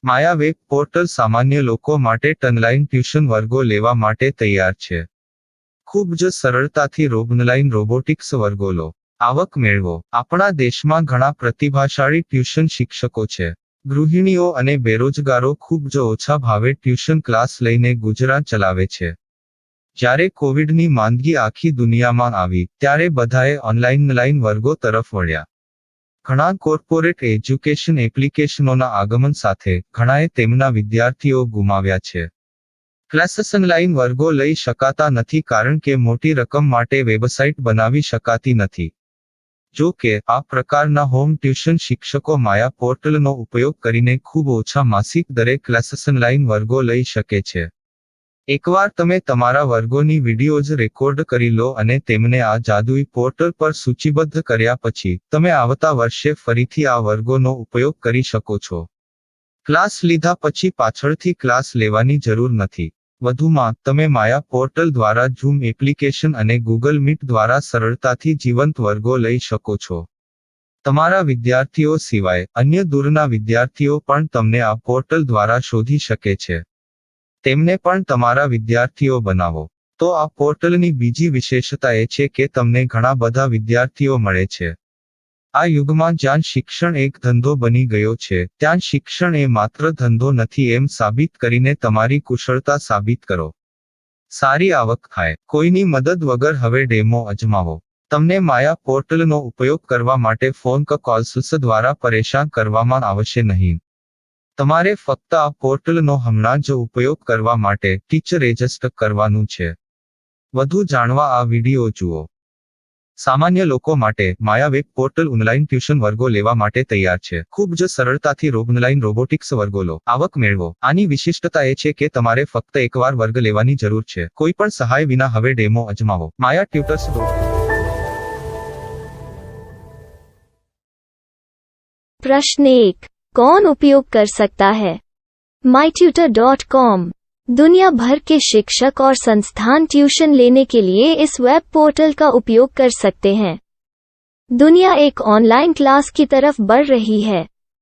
માયા web portal સામાન્ય લોકો માટે ઓનલાઈન ટ્યુશન વર્ગો લેવા માટે તૈયાર છે. ખૂબ જ સરળતાથી ઓનલાઈન રોબોટિક્સ વર્ગો લો, આવક મેળવો. આપણા દેશમાં ઘણા પ્રતિભાશાળી ટ્યુશન શિક્ષકો છે. ગૃહિણીઓ અને બેરોજગારો ખૂબ જ ઓછા ભાવે ટ્યુશન ક્લાસ લઈને ગુજરાન ચલાવે છે. જ્યારે કોવિડની માંદગી આખી દુનિયામાં આવી ત્યારે બધાએ ઓનલાઈન વર્ગો તરફ વળ્યા. ઘણા કોર્પોરેટ એજ્યુકેશન એપ્લિકેશનોના આગમન સાથે ઘણાએ તેમના વિદ્યાર્થીઓ ગુમાવ્યા છે. ક્લાસીસ ઓનલાઈન વર્ગો લઈ શકાતા નથી કારણ કે મોટી રકમ માટે વેબસાઇટ બનાવી શકાતી નથી. જો કે આ પ્રકારના હોમ ટ્યુશન શિક્ષકો માયા પોર્ટલનો ઉપયોગ કરીને ખૂબ ઓછા માસિક દરે ક્લાસીસ ઓનલાઈન વર્ગો લઈ શકે છે. એકવાર તમે તમારા વર્ગોની વિડીયોઝ રેકોર્ડ કરી લો અને તેમને આ જાદુઈ પોર્ટલ પર સૂચિબદ્ધ કર્યા પછી તમે આવતા વર્ષે ફરીથી આ વર્ગોનો ઉપયોગ કરી શકો છો. ક્લાસ લીધા પછી પાછળથી ક્લાસ લેવાની જરૂર નથી. વધુમાં તમે માયા પોર્ટલ દ્વારા ઝૂમ એપ્લિકેશન અને ગૂગલ મીટ દ્વારા સરળતાથી જીવંત વર્ગો લઈ શકો છો. તમારા વિદ્યાર્થીઓ સિવાય અન્ય દૂરના વિદ્યાર્થીઓ પણ તમને આ પોર્ટલ દ્વારા શોધી શકે છે. તેમને પણ તમારા વિદ્યાર્થીઓ બનાવો. તો આ પોર્ટલની બીજી વિશેષતા એ છે કે તમને ઘણા બધા વિદ્યાર્થીઓ મળે છે. આ યુગમાં જ્યાં શિક્ષણ એક ધંધો બની ગયો છે ત્યાં શિક્ષણ એ માત્ર ધંધો નથી એમ સાબિત કરીને તમારી કુશળતા સાબિત કરો. સારી આવક થાય. કોઈની મદદ વગર હવે ડેમો અજમાવો. તમને માયા પોર્ટલનો ઉપયોગ કરવા માટે ફોન કોલ્સ દ્વારા પરેશાન કરવામાં આવશે નહીં. તમારે ફક્ત આ પોર્ટલનો હમણાં જ ઉપયોગ કરવા માટે ટીચર રજિસ્ટર કરવાનું છે. વધુ જાણવા આ વિડિયો જુઓ. સામાન્ય લોકો માટે માયા વેબ પોર્ટલ ઓનલાઈન ટ્યુશન વર્ગો લેવા માટે તૈયાર છે. ખૂબ જ સરળતાથી ઓનલાઈન રોબોટિક્સ વર્ગો લો, આવક મેળવો. આની વિશિષ્ટતા એ છે કે તમારે ફક્ત એકવાર વર્ગ લેવાની જરૂર છે. કોઈ પણ સહાય વિના હવે ડેમો અજમાવો. માયા ટ્યુટર્સ. प्रश्न 1. कौन उपयोग कर सकता है? mytutor.com दुनिया भर के शिक्षक और संस्थान ट्यूशन लेने के लिए इस वेब पोर्टल का उपयोग कर सकते हैं. दुनिया एक ऑनलाइन क्लास की तरफ बढ़ रही है.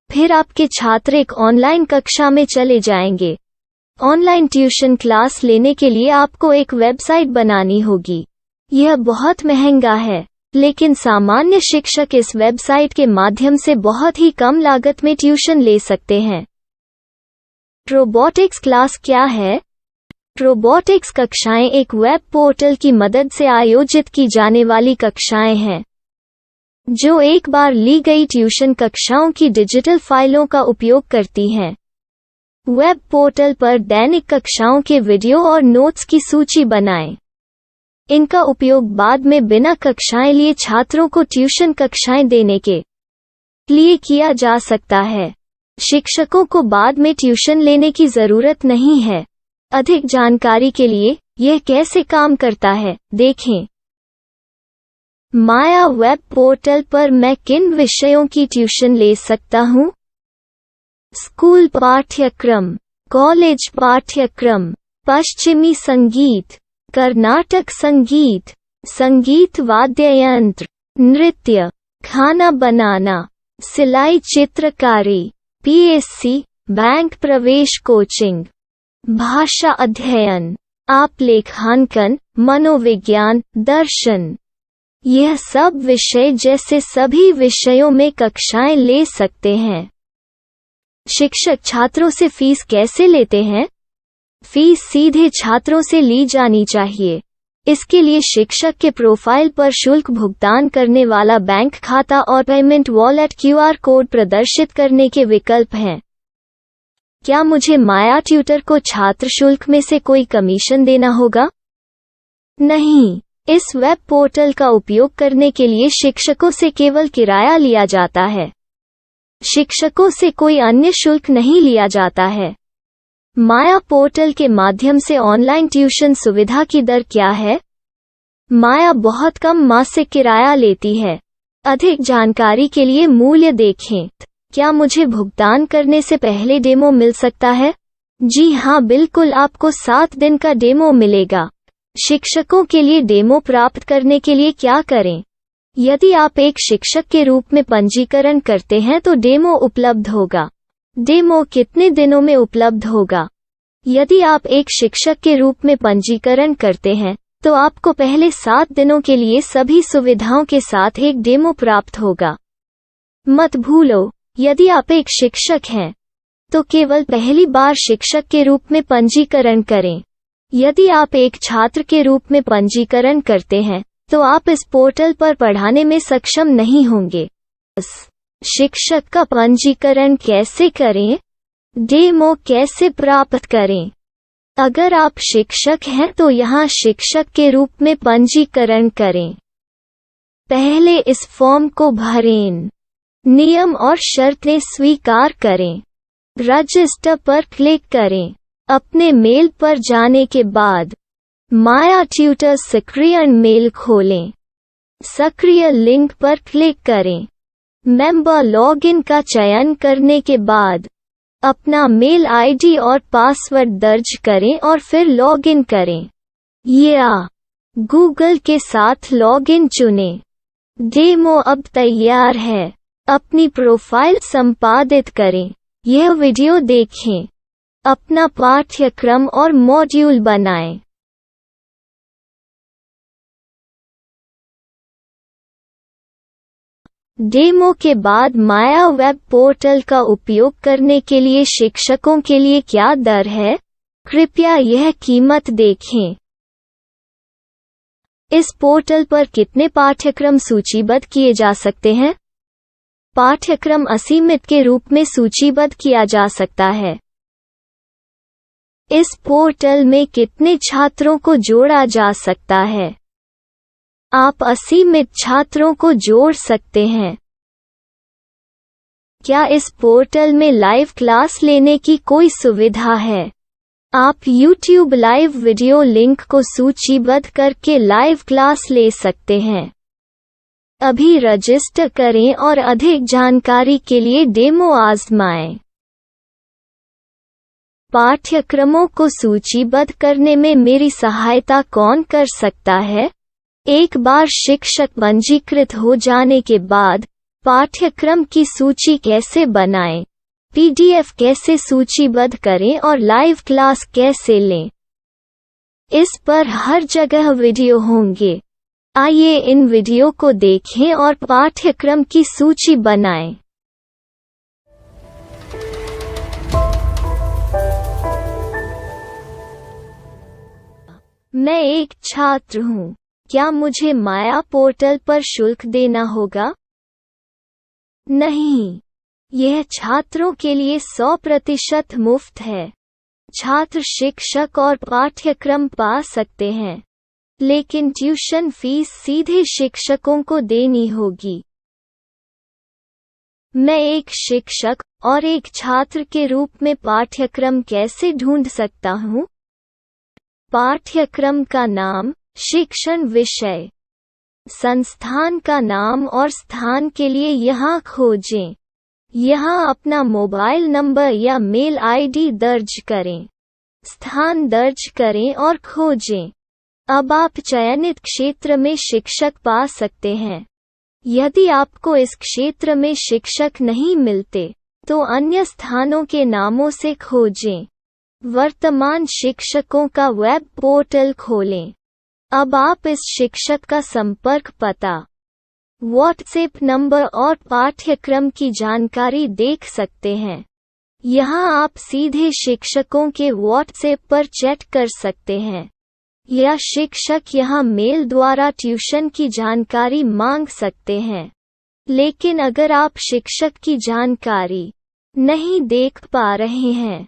फिर आपके छात्र एक ऑनलाइन कक्षा में चले जाएंगे. ऑनलाइन ट्यूशन क्लास लेने के लिए आपको एक वेबसाइट बनानी होगी. यह बहुत महंगा है, लेकिन सामान्य शिक्षक इस वेबसाइट के माध्यम से बहुत ही कम लागत में ट्यूशन ले सकते हैं. रोबोटिक्स क्लास क्या है? रोबोटिक्स कक्षाएं एक वेब पोर्टल की मदद से आयोजित की जाने वाली कक्षाएं हैं, जो एक बार ली गई ट्यूशन कक्षाओं की डिजिटल फाइलों का उपयोग करती हैं. वेब पोर्टल पर दैनिक कक्षाओं के वीडियो और नोट्स की सूची बनाएं. इनका उपयोग बाद में बिना कक्षाएं लिए छात्रों को ट्यूशन कक्षाएं देने के लिए किया जा सकता है. शिक्षकों को बाद में ट्यूशन लेने की जरूरत नहीं है. अधिक जानकारी के लिए यह कैसे काम करता है देखें. माया वेब पोर्टल पर मैं किन विषयों की ट्यूशन ले सकता हूँ? स्कूल पाठ्यक्रम, कॉलेज पाठ्यक्रम, पश्चिमी संगीत, कर्नाटक संगीत, संगीत वाद्य यंत्र, नृत्य, खाना बनाना, सिलाई चित्रकारी, पीएससी, बैंक प्रवेश कोचिंग, भाषा अध्ययन, आलेखांकन, मनोविज्ञान, दर्शन. यह सब विषय जैसे सभी विषयों में कक्षाएं ले सकते हैं. शिक्षक छात्रों से फीस कैसे लेते हैं? फीस सीधे छात्रों से ली जानी चाहिए. इसके लिए शिक्षक के प्रोफाइल पर शुल्क भुगतान करने वाला बैंक खाता और पेमेंट वॉलेट क्यूआर कोड प्रदर्शित करने के विकल्प हैं. क्या मुझे माया ट्यूटर को छात्र शुल्क में से कोई कमीशन देना होगा? नहीं. इस वेब पोर्टल का उपयोग करने के लिए शिक्षकों से केवल किराया लिया जाता है. शिक्षकों से कोई अन्य शुल्क नहीं लिया जाता है. माया पोर्टल के माध्यम से ऑनलाइन ट्यूशन सुविधा की दर क्या है? माया बहुत कम मासिक किराया लेती है. अधिक जानकारी के लिए मूल्य देखें. क्या मुझे भुगतान करने से पहले डेमो मिल सकता है? जी हाँ, बिल्कुल. आपको 7 दिन का डेमो मिलेगा. शिक्षकों के लिए डेमो प्राप्त करने के लिए क्या करें? यदि आप एक शिक्षक के रूप में पंजीकरण करते हैं तो डेमो उपलब्ध होगा. डेमो कितने दिनों में उपलब्ध होगा? यदि आप एक शिक्षक के रूप में पंजीकरण करते हैं, तो आपको पहले 7 दिनों के लिए सभी सुविधाओं के साथ एक डेमो प्राप्त होगा। मत भूलो, यदि आप एक शिक्षक हैं, तो केवल पहली बार शिक्षक के रूप में पंजीकरण करें। यदि आप एक छात्र के रूप में पंजीकरण करते हैं, तो आप इस पोर्टल पर पढ़ाने में सक्षम नहीं होंगे। शिक्षक का पंजीकरण कैसे करें? डेमो कैसे प्राप्त करें? अगर आप शिक्षक हैं तो यहाँ शिक्षक के रूप में पंजीकरण करें। पहले इस फॉर्म को भरें। नियम और शर्तें स्वीकार करें। रजिस्टर पर क्लिक करें। अपने मेल पर जाने के बाद माया ट्यूटर सक्रिय मेल खोलें। सक्रिय लिंक पर क्लिक करें। मेंबर लॉगिन का चयन करने के बाद अपना मेल आईडी और पासवर्ड दर्ज करें और फिर लॉगिन करें या गूगल के साथ लॉगिन चुनें। डेमो अब तैयार है। अपनी प्रोफाइल संपादित करें। यह वीडियो देखें। अपना पाठ्यक्रम और मॉड्यूल बनाएं। डेमो के बाद माया वेब पोर्टल का उपयोग करने के लिए शिक्षकों के लिए क्या दर है? कृपया यह कीमत देखें। इस पोर्टल पर कितने पाठ्यक्रम सूचीबद्ध किए जा सकते हैं? पाठ्यक्रम असीमित के रूप में सूचीबद्ध किया जा सकता है। इस पोर्टल में कितने छात्रों को जोड़ा जा सकता है? आप असीमित छात्रों को जोड़ सकते हैं। क्या इस पोर्टल में लाइव क्लास लेने की कोई सुविधा है? आप YouTube लाइव वीडियो लिंक को सूचीबद्ध करके लाइव क्लास ले सकते हैं। अभी रजिस्टर करें और अधिक जानकारी के लिए डेमो आजमाएं। पाठ्यक्रमों को सूचीबद्ध करने में मेरी सहायता कौन कर सकता है? एक बार शिक्षक पंजीकृत हो जाने के बाद पाठ्यक्रम की सूची कैसे बनाएं, PDF कैसे सूचीबद्ध करें और लाइव क्लास कैसे लें, इस पर हर जगह वीडियो होंगे। आइए इन वीडियो को देखें और पाठ्यक्रम की सूची बनाएं। मैं एक छात्र हूँ। क्या मुझे माया पोर्टल पर शुल्क देना होगा? नहीं, यह छात्रों के लिए 100% मुफ्त है। छात्र शिक्षक और पाठ्यक्रम पा सकते हैं, लेकिन ट्यूशन फीस सीधे शिक्षकों को देनी होगी। मैं एक शिक्षक और एक छात्र के रूप में पाठ्यक्रम कैसे ढूंढ सकता हूँ? पाठ्यक्रम का नाम, शिक्षण विषय, संस्थान का नाम और स्थान के लिए यहाँ खोजें। यहाँ अपना मोबाइल नंबर या मेल आईडी दर्ज करें। स्थान दर्ज करें और खोजें। अब आप चयनित क्षेत्र में शिक्षक पा सकते हैं। यदि आपको इस क्षेत्र में शिक्षक नहीं मिलते, तो अन्य स्थानों के नामों से खोजें। वर्तमान शिक्षकों का वेब पोर्टल खोलें। अब आप इस शिक्षक का संपर्क पता, व्हाट्सएप नंबर और पाठ्यक्रम की जानकारी देख सकते हैं। यहाँ आप सीधे शिक्षकों के व्हाट्सएप पर चैट कर सकते हैं, या शिक्षक यहाँ मेल द्वारा ट्यूशन की जानकारी मांग सकते हैं। लेकिन अगर आप शिक्षक की जानकारी नहीं देख पा रहे हैं,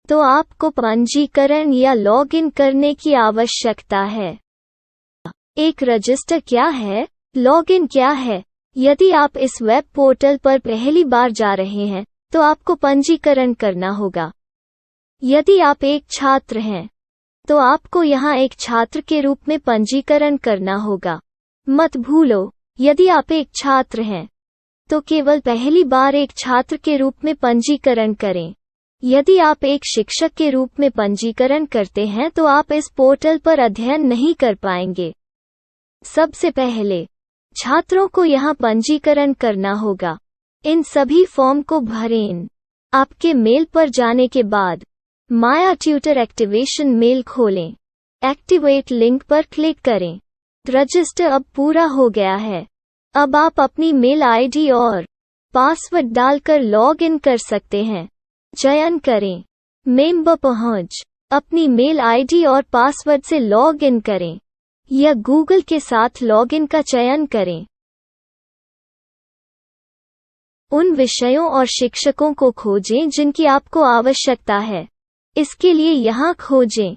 तो आपको पंजीकरण या लॉगिन करने की आवश्यकता है। एक रजिस्टर क्या है? लॉगिन क्या है? यदि आप इस वेब पोर्टल पर पहली बार जा रहे हैं, तो आपको पंजीकरण करना होगा। यदि आप एक छात्र हैं, तो आपको यहाँ एक छात्र के रूप में पंजीकरण करना होगा। मत भूलो, यदि आप एक छात्र हैं, तो केवल पहली बार एक छात्र के रूप में पंजीकरण करें। यदि आप एक शिक्षक के रूप में पंजीकरण करते हैं तो आप इस पोर्टल पर अध्ययन नहीं कर पाएंगे। सबसे पहले छात्रों को यहाँ पंजीकरण करना होगा। इन सभी फॉर्म को भरें। आपके मेल पर जाने के बाद माया ट्यूटर एक्टिवेशन मेल खोलें। एक्टिवेट लिंक पर क्लिक करें। रजिस्टर अब पूरा हो गया है। अब आप अपनी मेल आईडी और पासवर्ड डालकर लॉग इन कर सकते हैं। चयन करें मेंबर पहुंच। अपनी मेल आईडी और पासवर्ड से लॉग इन करें या गूगल के साथ लॉग इन का चयन करें। उन विषयों और शिक्षकों को खोजें जिनकी आपको आवश्यकता है। इसके लिए यहाँ खोजें।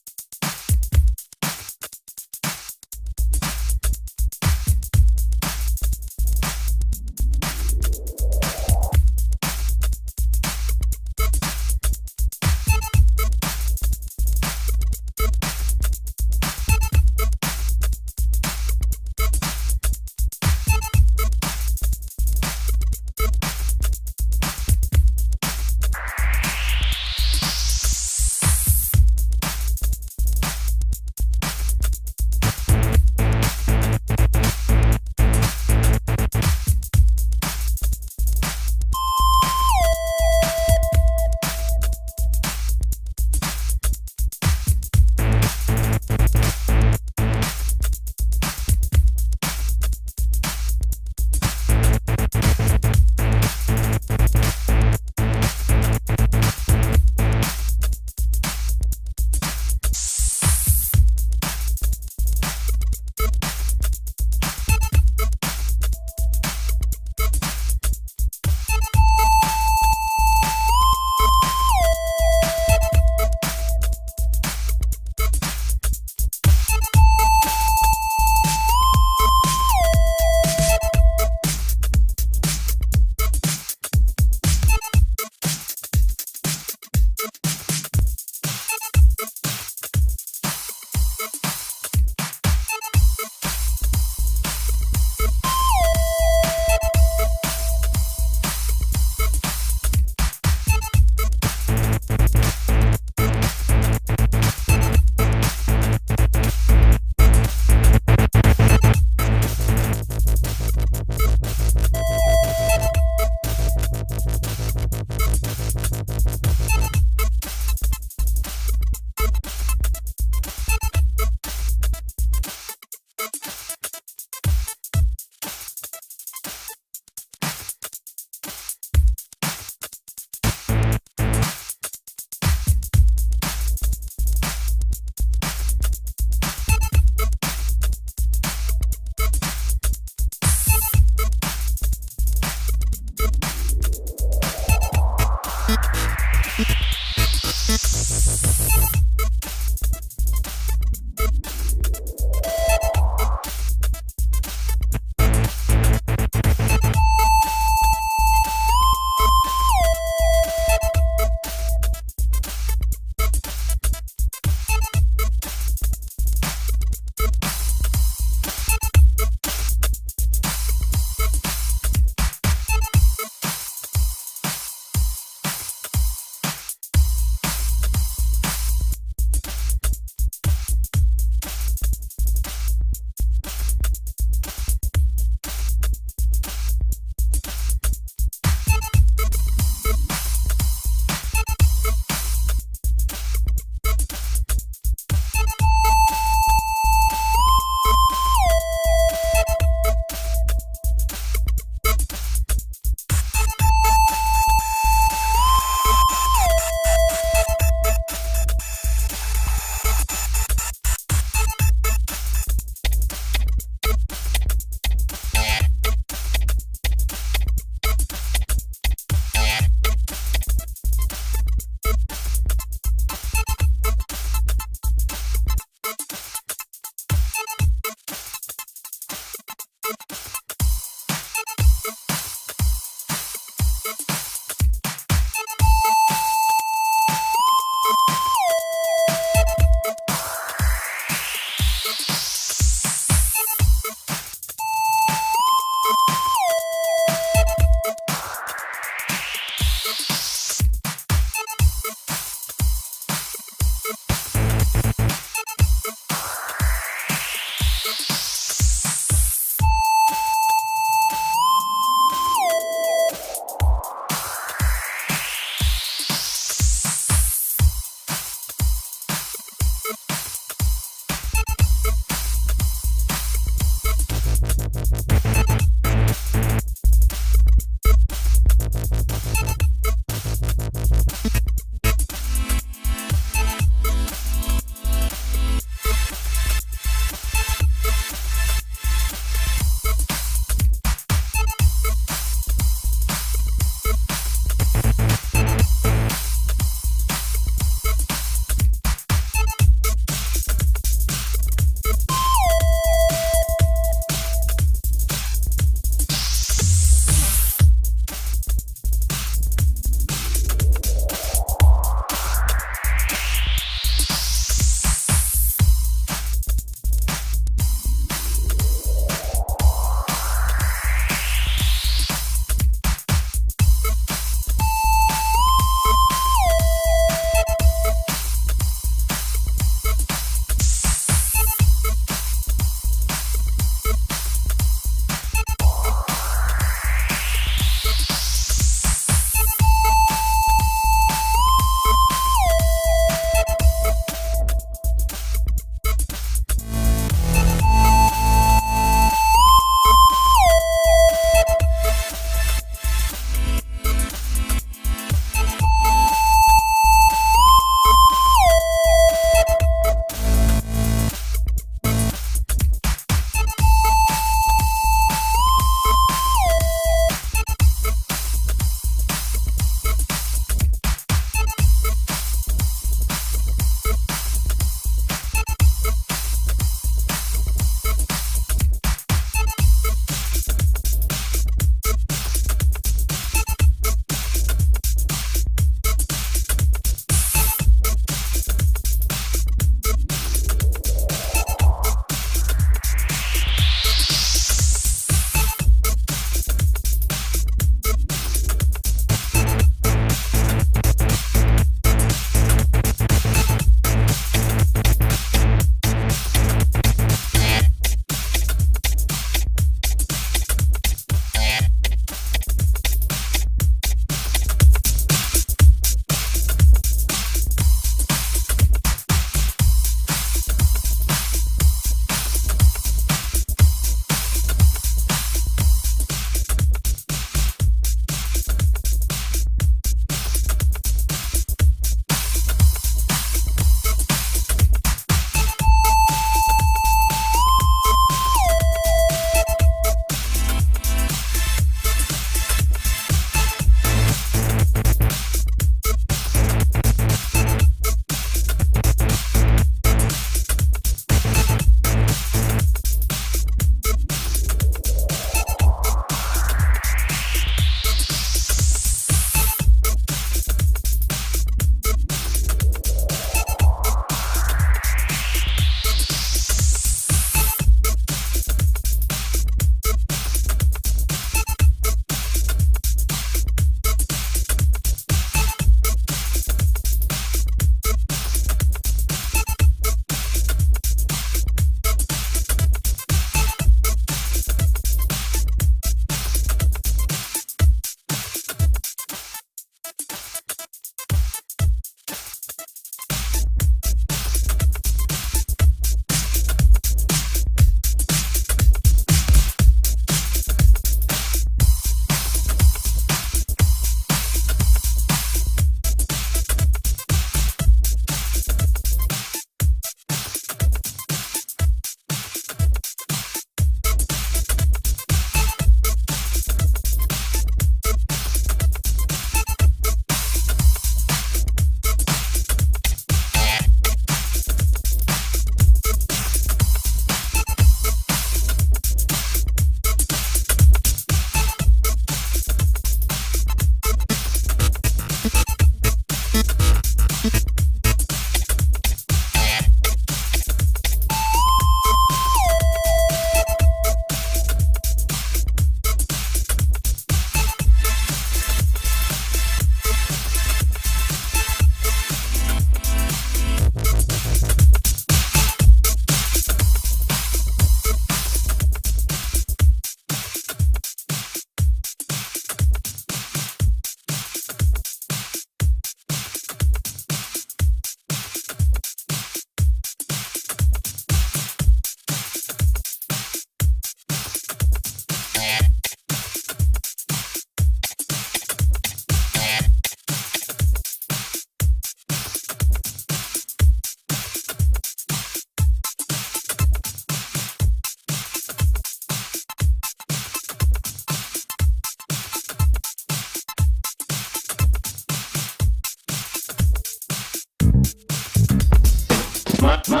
My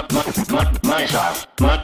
style. My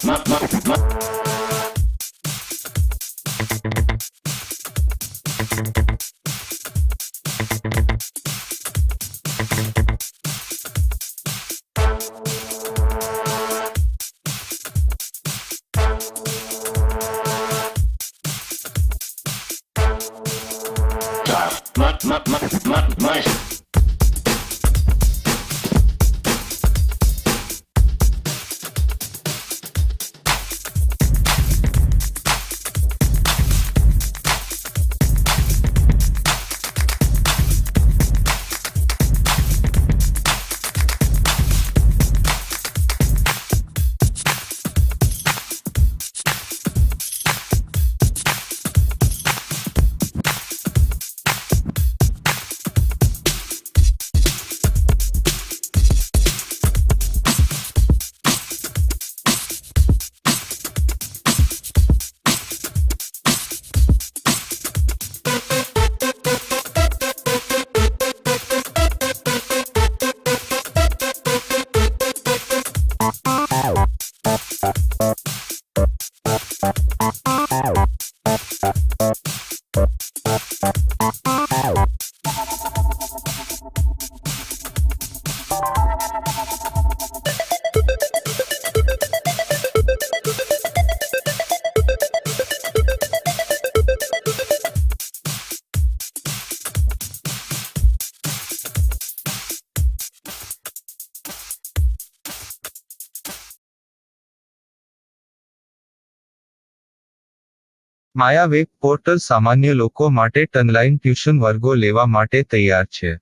Maya web portal સામાન્ય લોકો માટે ઓનલાઈન ટ્યુશન વર્ગો લેવા માટે તૈયાર છે.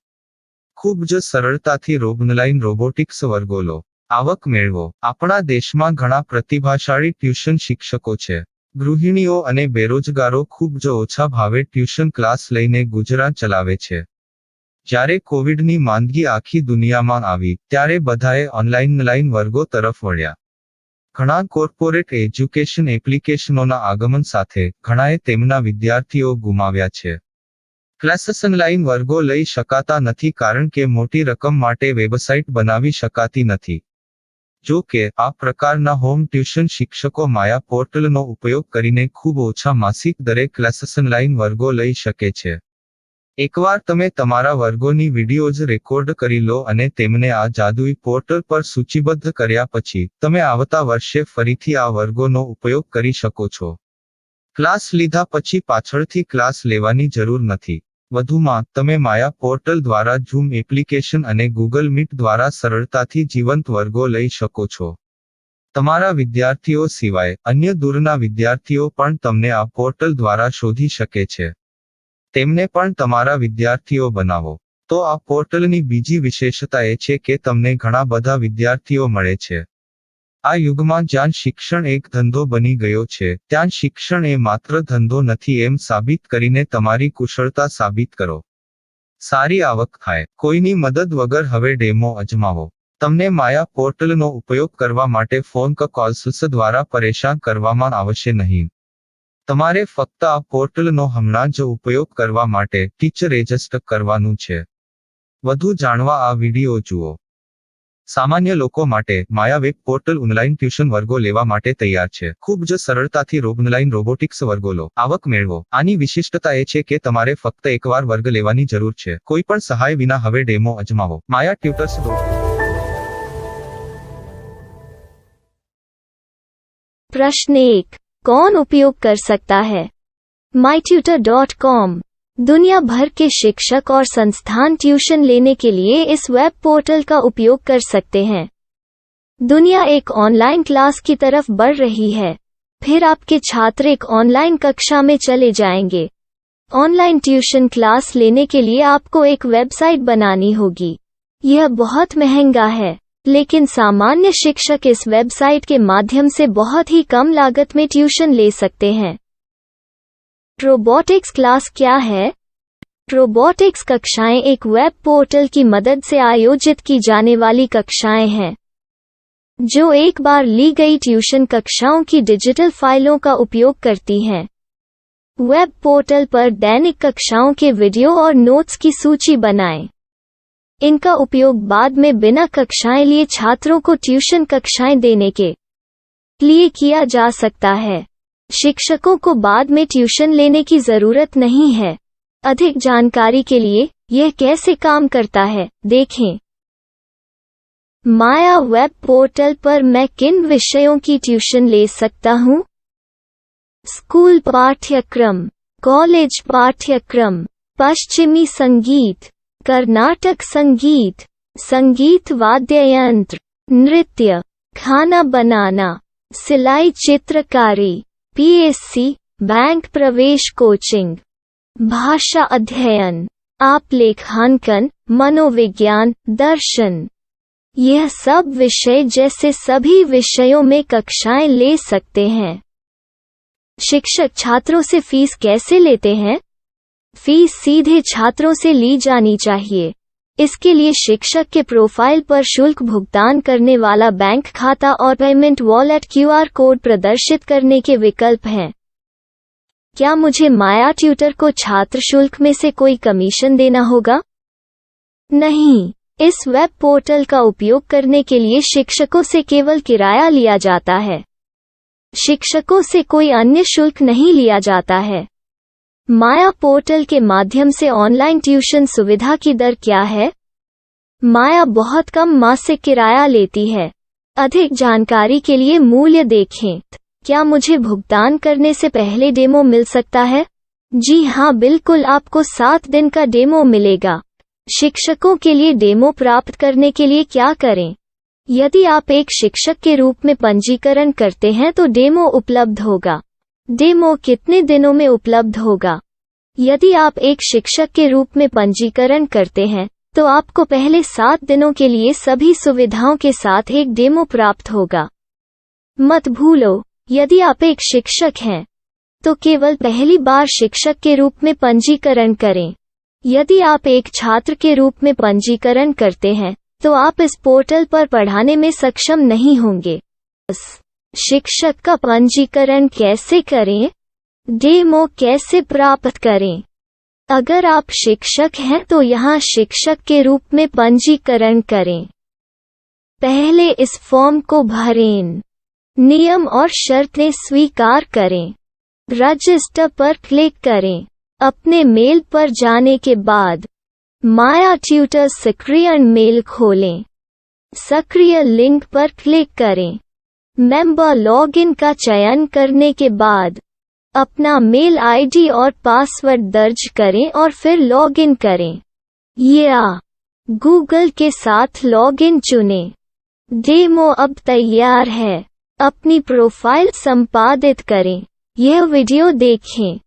ખૂબ જ સરળતાથી ઓનલાઈન રોબોટિક્સ વર્ગો લો. આવક મેળવો. આપણા દેશમાં ઘણા પ્રતિભાશાળી ટ્યુશન શિક્ષકો છે. ગૃહિણીઓ અને બેરોજગારો ખૂબ જ ઓછા ભાવે ટ્યુશન ક્લાસ લઈને ગુજરાન ચલાવે છે. જ્યારે કોવિડની માંદગી આખી દુનિયામાં આવી ત્યારે બધાએ ઓનલાઈન વર્ગો તરફ વળ્યા. ઘણા કોર્પોરેટ એજ્યુકેશન એપ્લિકેશનોના આગમન સાથે ઘણાએ તેમના વિદ્યાર્થીઓ ગુમાવ્યા છે. ક્લાસીસ ઓનલાઈન વર્ગો લઈ શકાતા નથી કારણ કે મોટી રકમ માટે વેબસાઇટ બનાવી શકાતી નથી. જો કે આ પ્રકારના હોમ ટ્યુશન શિક્ષકો માયા પોર્ટલનો ઉપયોગ કરીને ખૂબ ઓછા માસિક દરે ક્લાસીસ ઓનલાઈન વર્ગો લઈ શકે છે. એકવાર તમે તમારા વર્ગોની વિડીયોઝ રેકોર્ડ કરી લો અને તેમને આ જાદુઈ પોર્ટલ પર સૂચિબદ્ધ કર્યા પછી તમે આવતા વર્ષે ફરીથી આ વર્ગોનો ઉપયોગ કરી શકો છો. ક્લાસ લીધા પછી પાછળથી ક્લાસ લેવાની જરૂર નથી. વધુમાં તમે માયા પોર્ટલ દ્વારા ઝૂમ એપ્લિકેશન અને ગૂગલ મીટ દ્વારા સરળતાથી જીવંત વર્ગો લઈ શકો છો. તમારા વિદ્યાર્થીઓ સિવાય અન્ય દૂરના વિદ્યાર્થીઓ પણ તમને આ પોર્ટલ દ્વારા શોધી શકે છે. તેમને પણ તમારા વિદ્યાર્થીઓ બનાવો. તો આ પોર્ટલની બીજી વિશેષતા એ છે કે તમને ઘણા બધા વિદ્યાર્થીઓ મળે છે. આ યુગમાં જ્યાં શિક્ષણ એક ધંધો બની ગયો છે ત્યાં શિક્ષણ એ માત્ર ધંધો નથી એમ સાબિત કરીને તમારી કુશળતા સાબિત કરો. સારી આવક થાય. કોઈની મદદ વગર હવે ડેમો અજમાવો. તમને માયા પોર્ટલનો ઉપયોગ કરવા માટે ફોન કોલ્સ દ્વારા પરેશાન કરવામાં આવશે નહીં. તમારે ફક્ત આ પોર્ટલનો હમણાં જ ઉપયોગ કરવા માટે ટીચર રજિસ્ટર કરવાનું છે. વધુ જાણવા આ વિડિયો જુઓ. સામાન્ય લોકો માટે માયા વેબ પોર્ટલ ઓનલાઈન ટ્યુશન વર્ગો લેવા માટે તૈયાર છે. ખૂબ જ સરળતાથી ઓનલાઈન રોબોટિક્સ વર્ગો લો. આવક મેળવો. આની વિશિષ્ટતા એ છે કે તમારે ફક્ત એકવાર વર્ગ લેવાની જરૂર છે. કોઈ પણ સહાય વિના હવે ડેમો અજમાવો. માયા ટ્યુટર્સ. प्रश्न 1. कौन उपयोग कर सकता है? mytutor.com दुनिया भर के शिक्षक और संस्थान ट्यूशन लेने के लिए इस वेब पोर्टल का उपयोग कर सकते हैं. दुनिया एक ऑनलाइन क्लास की तरफ बढ़ रही है. फिर आपके छात्र एक ऑनलाइन कक्षा में चले जाएंगे. ऑनलाइन ट्यूशन क्लास लेने के लिए आपको एक वेबसाइट बनानी होगी. यह बहुत महंगा है, लेकिन सामान्य शिक्षक इस वेबसाइट के माध्यम से बहुत ही कम लागत में ट्यूशन ले सकते हैं. रोबोटिक्स क्लास क्या है? रोबोटिक्स कक्षाएं एक वेब पोर्टल की मदद से आयोजित की जाने वाली कक्षाएं हैं, जो एक बार ली गई ट्यूशन कक्षाओं की डिजिटल फाइलों का उपयोग करती हैं. वेब पोर्टल पर दैनिक कक्षाओं के वीडियो और नोट्स की सूची बनाएं. इनका उपयोग बाद में बिना कक्षाएं लिए छात्रों को ट्यूशन कक्षाएं देने के लिए किया जा सकता है। शिक्षकों को बाद में ट्यूशन लेने की जरूरत नहीं है। अधिक जानकारी के लिए यह कैसे काम करता है, देखें। माया वेब पोर्टल पर मैं किन विषयों की ट्यूशन ले सकता हूँ? स्कूल पाठ्यक्रम, कॉलेज पाठ्यक्रम, पश्चिमी संगीत, कर्नाटक संगीत, संगीत वाद्य यंत्र, नृत्य, खाना बनाना, सिलाई चित्रकारी, पीएससी, बैंक प्रवेश कोचिंग, भाषा अध्ययन, आप लेखांकन, मनोविज्ञान, दर्शन। यह सब विषय जैसे सभी विषयों में कक्षाएं ले सकते हैं। शिक्षक छात्रों से फीस कैसे लेते हैं? फीस सीधे छात्रों से ली जानी चाहिए। इसके लिए शिक्षक के प्रोफाइल पर शुल्क भुगतान करने वाला बैंक खाता और पेमेंट वॉलेट क्यूआर कोड प्रदर्शित करने के विकल्प हैं। क्या मुझे माया ट्यूटर को छात्र शुल्क में से कोई कमीशन देना होगा? नहीं, इस वेब पोर्टल का उपयोग करने के लिए शिक्षकों से केवल किराया लिया जाता है। शिक्षकों से कोई अन्य शुल्क नहीं लिया जाता है। माया पोर्टल के माध्यम से ऑनलाइन ट्यूशन सुविधा की दर क्या है? माया बहुत कम मासिक किराया लेती है। अधिक जानकारी के लिए मूल्य देखें। क्या मुझे भुगतान करने से पहले डेमो मिल सकता है? जी हाँ, बिल्कुल, आपको 7 दिन का डेमो मिलेगा। शिक्षकों के लिए डेमो प्राप्त करने के लिए क्या करें? यदि आप एक शिक्षक के रूप में पंजीकरण करते हैं तो डेमो उपलब्ध होगा। डेमो कितने दिनों में उपलब्ध होगा? यदि आप एक शिक्षक के रूप में पंजीकरण करते हैं तो आपको पहले 7 दिनों के लिए सभी सुविधाओं के साथ एक डेमो प्राप्त होगा। मत भूलो, यदि आप एक शिक्षक हैं तो केवल पहली बार शिक्षक के रूप में पंजीकरण करें। यदि आप एक छात्र के रूप में पंजीकरण करते हैं तो आप इस पोर्टल पर पढ़ाने में सक्षम नहीं होंगे। शिक्षक का पंजीकरण कैसे करें? डेमो कैसे प्राप्त करें? अगर आप शिक्षक हैं तो यहाँ शिक्षक के रूप में पंजीकरण करें। पहले इस फॉर्म को भरें। नियम और शर्तें स्वीकार करें। रजिस्टर पर क्लिक करें। अपने मेल पर जाने के बाद माया ट्यूटर सक्रियण मेल खोलें। सक्रिय लिंक पर क्लिक करें। मेंबर लॉगिन का चयन करने के बाद अपना मेल आईडी और पासवर्ड दर्ज करें और फिर लॉगिन करें या गूगल के साथ लॉगिन चुनें। डेमो अब तैयार है। अपनी प्रोफाइल संपादित करें। यह वीडियो देखें।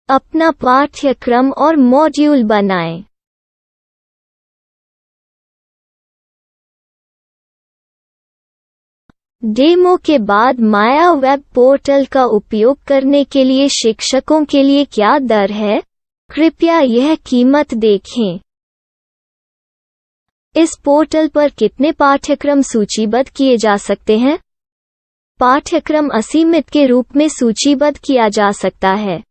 अपना पाठ्यक्रम और मॉड्यूल बनाएं। डेमो के बाद माया वेब पोर्टल का उपयोग करने के लिए शिक्षकों के लिए क्या दर है? कृपया यह कीमत देखें। इस पोर्टल पर कितने पाठ्यक्रम सूचीबद्ध किए जा सकते हैं? पाठ्यक्रम असीमित के रूप में सूचीबद्ध किया जा सकता है।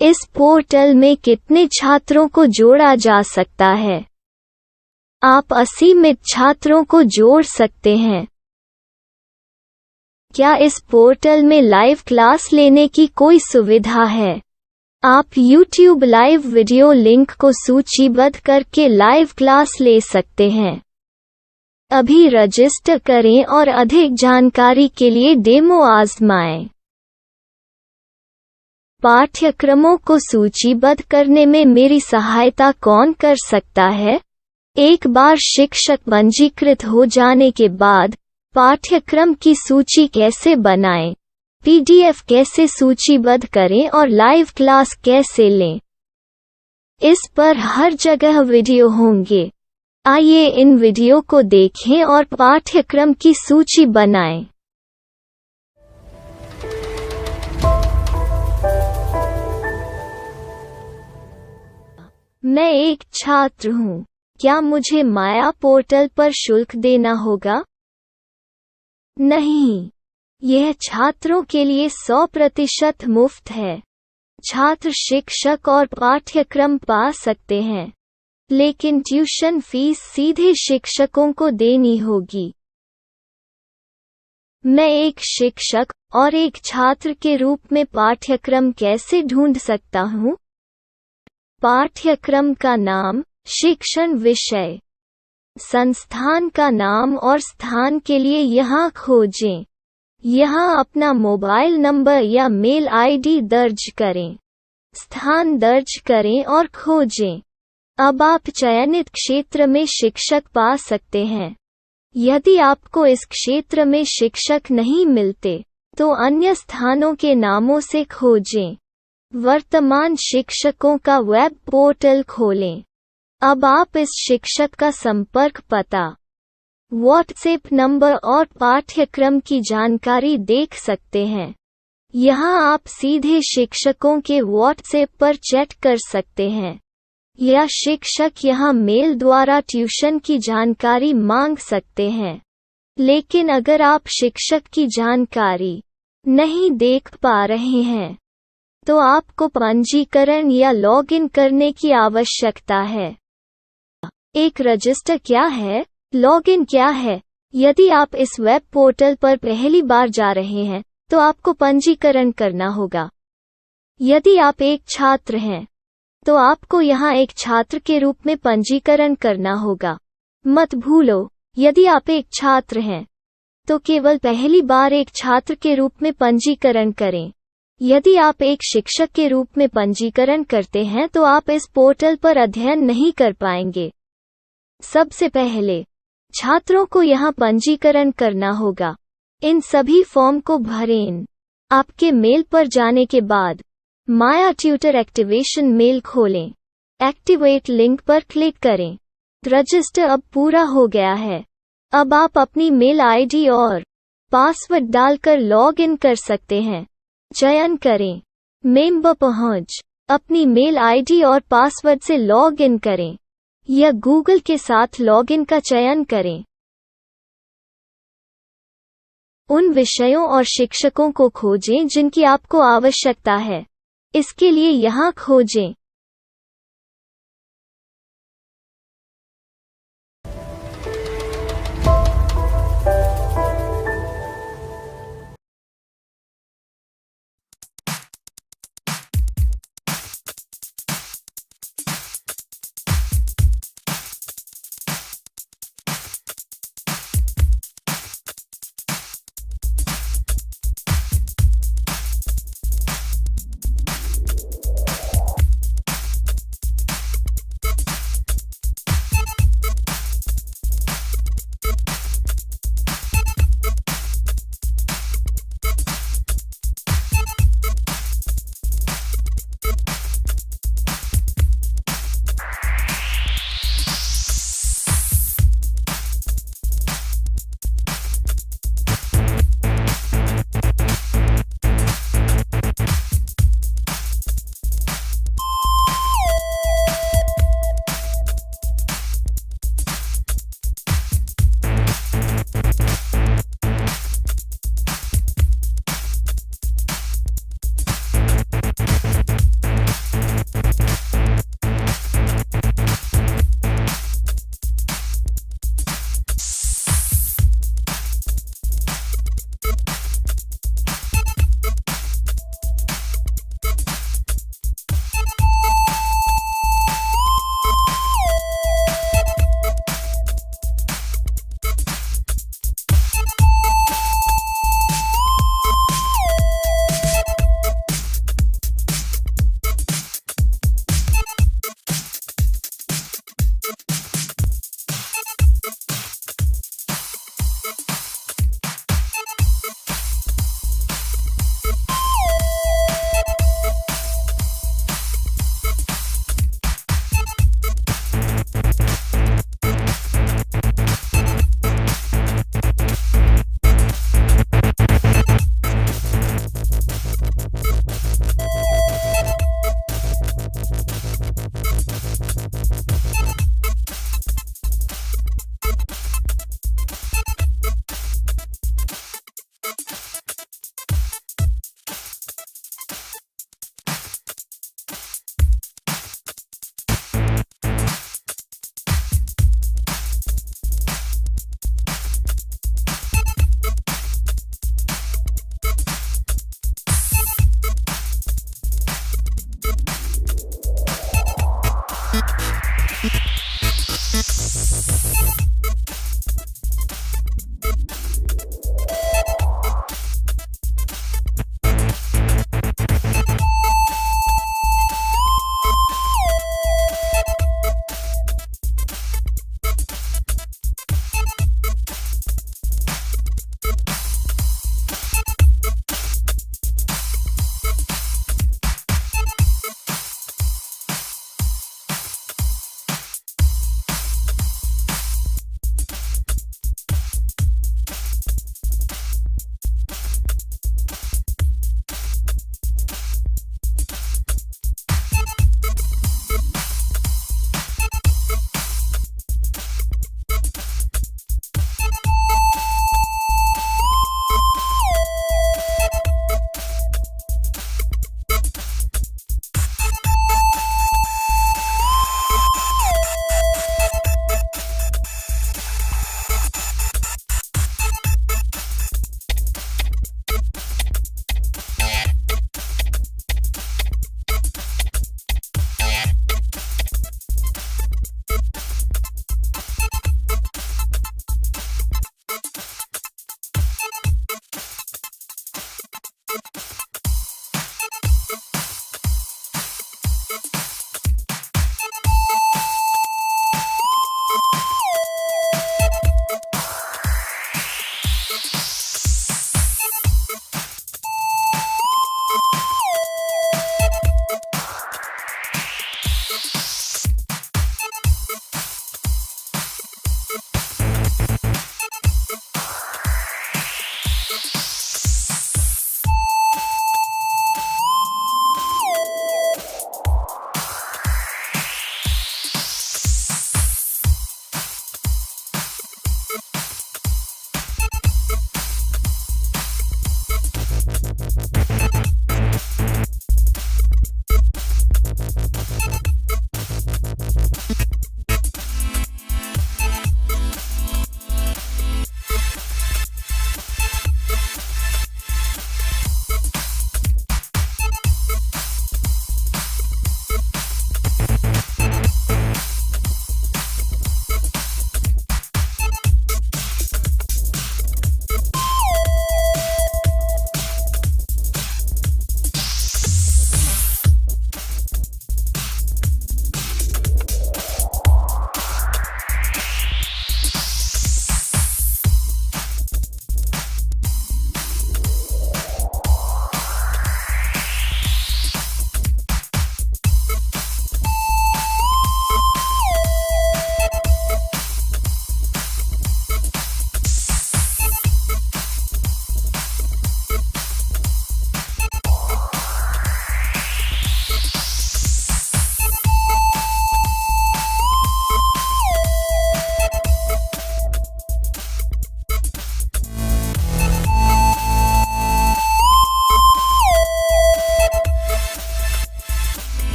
इस पोर्टल में कितने छात्रों को जोड़ा जा सकता है? आप असीमित छात्रों को जोड़ सकते हैं। क्या इस पोर्टल में लाइव क्लास लेने की कोई सुविधा है? आप YouTube लाइव वीडियो लिंक को सूचीबद्ध करके लाइव क्लास ले सकते हैं। अभी रजिस्टर करें और अधिक जानकारी के लिए डेमो आजमाएं। पाठ्यक्रमों को सूचीबद्ध करने में मेरी सहायता कौन कर सकता है? एक बार शिक्षक पंजीकृत हो जाने के बाद पाठ्यक्रम की सूची कैसे बनाएं, PDF कैसे सूचीबद्ध करें और लाइव क्लास कैसे लें, इस पर हर जगह वीडियो होंगे। आइए इन वीडियो को देखें और पाठ्यक्रम की सूची बनाएं। मैं एक छात्र हूँ। क्या मुझे माया पोर्टल पर शुल्क देना होगा? नहीं, यह छात्रों के लिए 100% मुफ्त है। छात्र शिक्षक और पाठ्यक्रम पा सकते हैं। लेकिन ट्यूशन फीस सीधे शिक्षकों को देनी होगी। मैं एक शिक्षक और एक छात्र के रूप में पाठ्यक्रम कैसे ढूंढ सकता हूँ? पाठ्यक्रम का नाम, शिक्षण विषय, संस्थान का नाम और स्थान के लिए यहाँ खोजें। यहाँ अपना मोबाइल नंबर या मेल आईडी दर्ज करें। स्थान दर्ज करें और खोजें। अब आप चयनित क्षेत्र में शिक्षक पा सकते हैं। यदि आपको इस क्षेत्र में शिक्षक नहीं मिलते, तो अन्य स्थानों के नामों से खोजें। वर्तमान शिक्षकों का वेब पोर्टल खोलें। अब आप इस शिक्षक का संपर्क पता, व्हाट्सएप नंबर और पाठ्यक्रम की जानकारी देख सकते हैं। यहाँ आप सीधे शिक्षकों के व्हाट्सएप पर चैट कर सकते हैं, या शिक्षक यहाँ मेल द्वारा ट्यूशन की जानकारी मांग सकते हैं। लेकिन अगर आप शिक्षक की जानकारी नहीं देख पा रहे हैं, तो आपको पंजीकरण या लॉगिन करने की आवश्यकता है। एक रजिस्टर क्या है? लॉगिन क्या है? यदि आप इस वेब पोर्टल पर पहली बार जा रहे हैं, तो आपको पंजीकरण करना होगा। यदि आप एक छात्र हैं, तो आपको यहाँ एक छात्र के रूप में पंजीकरण करना होगा। मत भूलो, यदि आप एक छात्र हैं, तो केवल पहली बार एक छात्र के रूप में पंजीकरण करें। यदि आप एक शिक्षक के रूप में पंजीकरण करते हैं, तो आप इस पोर्टल पर अध्ययन नहीं कर पाएंगे। सबसे पहले छात्रों को यहाँ पंजीकरण करना होगा। इन सभी फॉर्म को भरें। आपके मेल पर जाने के बाद माया ट्यूटर एक्टिवेशन मेल खोलें। एक्टिवेट लिंक पर क्लिक करें। रजिस्टर अब पूरा हो गया है। अब आप अपनी मेल आईडी और पासवर्ड डालकर लॉग इन कर सकते हैं। चयन करें मेंबर पहुंच। अपनी मेल आईडी और पासवर्ड से लॉग इन करें, या गूगल के साथ लॉगिन का चयन करें। उन विषयों और शिक्षकों को खोजें जिनकी आपको आवश्यकता है। इसके लिए यहाँ खोजें।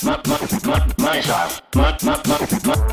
Money shot. Money.